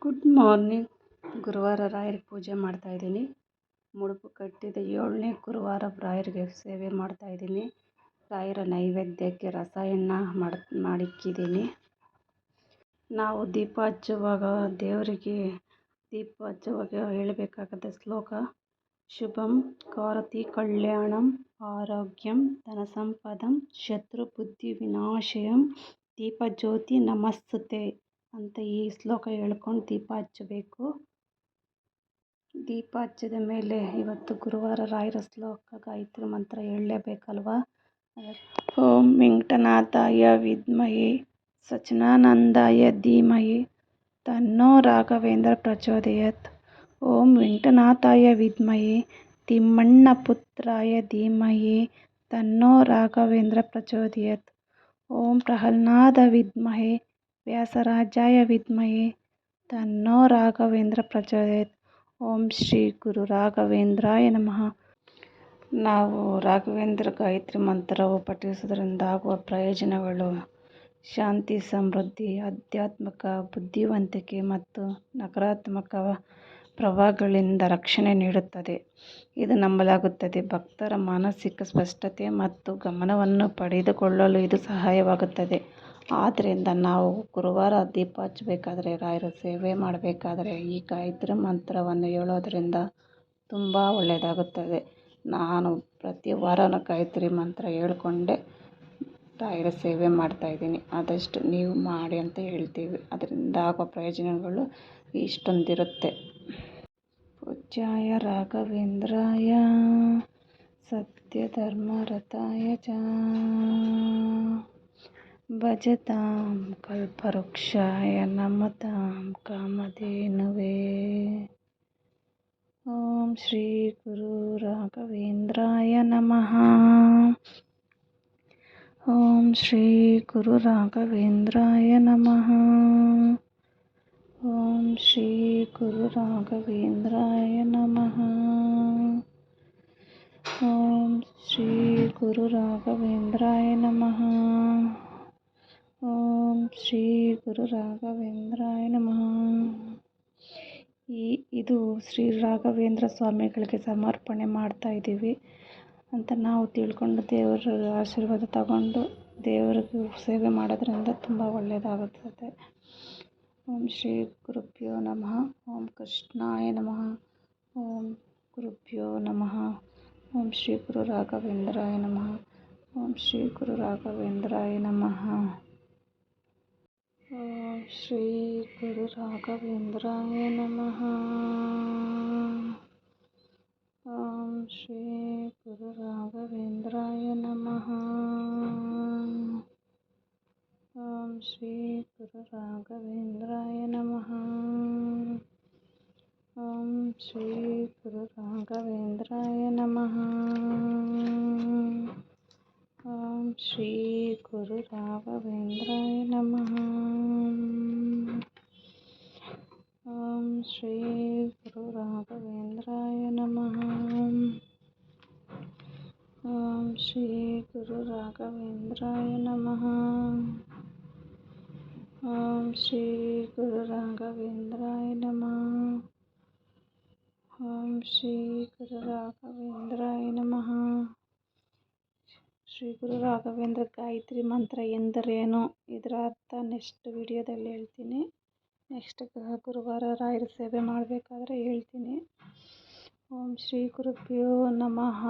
Good morning. ಗುರುವಾರ ರಾಯರ ಪೂಜೆ ಮಾಡ್ತಾಯಿದ್ದೀನಿ. ಮುಡುಪು ಕಟ್ಟಿದ 7ನೇ ಗುರುವಾರ ರಾಯರಿಗೆ ಸೇವೆ ಮಾಡ್ತಾಯಿದ್ದೀನಿ. ರಾಯರ ನೈವೇದ್ಯಕ್ಕೆ ರಸಾಯನ ಮಾಡಿಕ್ಕಿದ್ದೀನಿ. ನಾವು ದೀಪ ಹಚ್ಚುವಾಗ ದೇವರಿಗೆ ಹೇಳಬೇಕಾದ ಶ್ಲೋಕ ಶುಭಂ ಕರೋತಿ ಕಲ್ಯಾಣಂ ಆರೋಗ್ಯಂ ಧನಸಂಪದಂ ಶತ್ರು ಬುದ್ಧಿ ವಿನಾಶಯಂ ದೀಪಜ್ಯೋತಿ ನಮಸ್ತುತೆ ಅಂತ ಈ ಶ್ಲೋಕ ಹೇಳ್ಕೊಂಡು ದೀಪ ಹಚ್ಚಬೇಕು. ದೀಪ ಹಚ್ಚಿದ ಮೇಲೆ ಇವತ್ತು ಗುರುವಾರ ರಾಯರ ಶ್ಲೋಕ ಗಾಯತ್ರಿ ಮಂತ್ರ ಹೇಳಲೇಬೇಕಲ್ವಾ. ಓಂ ವೆಂಕಟನಾಥಾಯ ವಿದ್ಮಹೇ ಸಚ್ಚಿದಾನಂದಾಯ ಧೀಮಹಿ ತನ್ನೋ ರಾಘವೇಂದ್ರ ಪ್ರಚೋದಯಾತ್. ಓಂ ವೆಂಕಟನಾಥಾಯ ವಿದ್ಮಹೇ ತಿಮ್ಮಣ್ಣ ಪುತ್ರಾಯ ಧೀಮಹಿ ತನ್ನೋ ರಾಘವೇಂದ್ರ ಪ್ರಚೋದಯಾತ್. ಓಂ ಪ್ರಹ್ಲಾದ ವಿದ್ಮಹೇ ವ್ಯಾಸರಾಜಾಯ ವಿದ್ಮಹೇ ತನ್ನೋ ರಾಘವೇಂದ್ರ ಪ್ರಚೋದಯಾತ್. ಓಂ ಶ್ರೀ ಗುರು ರಾಘವೇಂದ್ರಾಯ ನಮಃ. ನಾವು ರಾಘವೇಂದ್ರ ಗಾಯತ್ರಿ ಮಂತ್ರವು ಪಠಿಸುವುದರಿಂದ ಆಗುವ ಪ್ರಯೋಜನಗಳು ಶಾಂತಿ, ಸಮೃದ್ಧಿ, ಆಧ್ಯಾತ್ಮಿಕ ಬುದ್ಧಿವಂತಿಕೆ ಮತ್ತು ನಕಾರಾತ್ಮಕ ಪ್ರಭಾವಗಳಿಂದ ರಕ್ಷಣೆ ನೀಡುತ್ತದೆ. ಇದು ನಂಬಲಾಗುತ್ತದೆ. ಭಕ್ತರ ಮಾನಸಿಕ ಸ್ಪಷ್ಟತೆ ಮತ್ತು ಗಮನವನ್ನು ಪಡೆದುಕೊಳ್ಳಲು ಇದು ಸಹಾಯವಾಗುತ್ತದೆ. ಆದ್ದರಿಂದ ನಾವು ಗುರುವಾರ ದೀಪ ಹಚ್ಚಬೇಕಾದ್ರೆ, ರಾಯರ ಸೇವೆ ಮಾಡಬೇಕಾದ್ರೆ ಈ ಗಾಯತ್ರಿ ಮಂತ್ರವನ್ನು ಹೇಳೋದ್ರಿಂದ ತುಂಬ ಒಳ್ಳೆಯದಾಗುತ್ತದೆ. ನಾನು ಪ್ರತಿ ವಾರನೂ ಗಾಯತ್ರಿ ಮಂತ್ರ ಹೇಳ್ಕೊಂಡೇ ರಾಯರ ಸೇವೆ ಮಾಡ್ತಾಯಿದ್ದೀನಿ. ಆದಷ್ಟು ನೀವು ಮಾಡಿ ಅಂತ ಹೇಳ್ತೀವಿ. ಅದರಿಂದ ಆಗುವ ಪ್ರಯೋಜನಗಳು ಇಷ್ಟೊಂದಿರುತ್ತೆ. ಪೂಜ್ಯಾಯ ರಾಘವೇಂದ್ರಾಯ ಸತ್ಯಧರ್ಮರತಾಯ ಚ ಭಜತಾಂ ಕಲ್ಪವೃಕ್ಷಾಯ ನಮತಾಂ ಕಾಮಧೇನವೇ. ಓಂ ಶ್ರೀ ಗುರು ರಾಘವೇಂದ್ರಾಯ ನಮಃ. ಓಂ ಶ್ರೀ ಗುರು ರಾಘವೇಂದ್ರಾಯ ನಮಃ. ಓಂ ಶ್ರೀ ಗುರು ರಾಘವೇಂದ್ರಾಯ ನಮಃ. ಓಂ ಶ್ರೀ ಗುರು ರಾಘವೇಂದ್ರಾಯ ನಮಃ. ಓಂ ಶ್ರೀ ಗುರು ರಾಘವೇಂದ್ರಾಯ ನಮಃ. ಇದು ಶ್ರೀ ರಾಘವೇಂದ್ರ ಸ್ವಾಮಿಗಳಿಗೆ ಸಮರ್ಪಣೆ ಮಾಡ್ತಾ ಇದ್ದೀವಿ ಅಂತ ನಾವು ತಿಳ್ಕೊಂಡು ದೇವರ ಆಶೀರ್ವಾದ ತಗೊಂಡು ದೇವರಿಗೆ ಸೇವೆ ಮಾಡೋದ್ರಿಂದ ತುಂಬ ಒಳ್ಳೆಯದಾಗುತ್ತದೆ. ಓಂ ಶ್ರೀ ಗುರುಭ್ಯೋ ನಮಃ. ಓಂ ಕೃಷ್ಣಾಯ ನಮಃ. ಓಂ ಗುರುಭ್ಯೋ ನಮಃ. ಓಂ ಶ್ರೀ ಗುರು ರಾಘವೇಂದ್ರಾಯ ನಮಃ. ಓಂ ಶ್ರೀ ಗುರು ರಾಘವೇಂದ್ರಾಯ ನಮಃ. ಓಂ ಶ್ರೀ ಗುರು ರಾಘವೇಂದ್ರಾಯ ನಮಃ. ಓಂ ಶ್ರೀ ಗುರು ರಾಘವೇಂದ್ರಾಯ ನಮಃ. ಓಂ ಶ್ರೀ ಗುರು ರಾಘವೇಂದ್ರಾಯ ನಮಃ. ಓಂ ಶ್ರೀ ಗುರು ರಾಘವೇಂದ್ರಾಯ ನಮಃ. ಓಂ ಶ್ರೀ ಗುರು ರಾಘವೇಂದ್ರಾಯ ನಮಃ. ಓಂ ಶ್ರೀ ಗುರು ರಾಘವೇಂದ್ರಾಯ ನಮಃ. ಓಂ ಶ್ರೀ ಗುರು ರಾಘವೇಂದ್ರಾಯ ನಮಃ. ಓಂ ಶ್ರೀ ಗುರು ರಾಘವೇಂದ್ರಾಯ ನಮಃ. ಓಂ ಶ್ರೀ ಗುರು ರಾಘವೇಂದ್ರಾಯ ನಮಃ. ಶ್ರೀ ಗುರು ರಾಘವೇಂದ್ರ ಗಾಯತ್ರಿ ಮಂತ್ರ ಎಂದರೇನು, ಇದರ ಅರ್ಥ ನೆಕ್ಸ್ಟ್ ವಿಡಿಯೋದಲ್ಲಿ ಹೇಳ್ತೀನಿ. ನೆಕ್ಸ್ಟ್ ಗುರುವಾರ ರಾಯರ ಸೇವೆ ಮಾಡಬೇಕಾದ್ರೆ ಹೇಳ್ತೀನಿ. ಓಂ ಶ್ರೀ ಗುರುಭ್ಯೋ ನಮಃ.